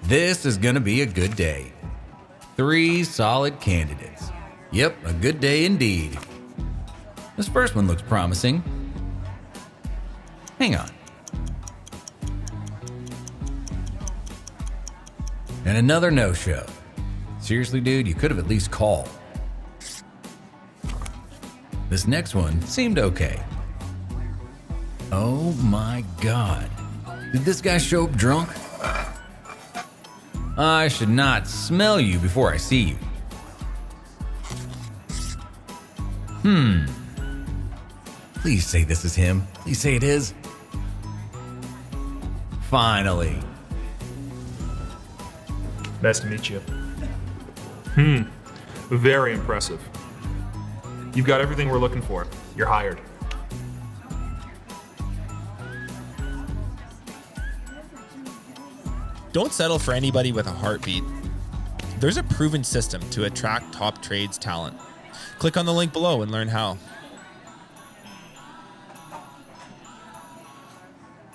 This is gonna be a good day. 3 solid candidates. Yep, a good day indeed. This first one looks promising. Hang on. And another no-show. Seriously, dude, you could have at least called. This next one seemed okay. Oh my God. Did this guy show up drunk? I should not smell you before I see you. Please say this is him. Please say it is. Finally. Nice to meet you. Very impressive. You've got everything we're looking for. You're hired. Don't settle for anybody with a heartbeat. There's a proven system to attract top trades talent. Click on the link below and learn how.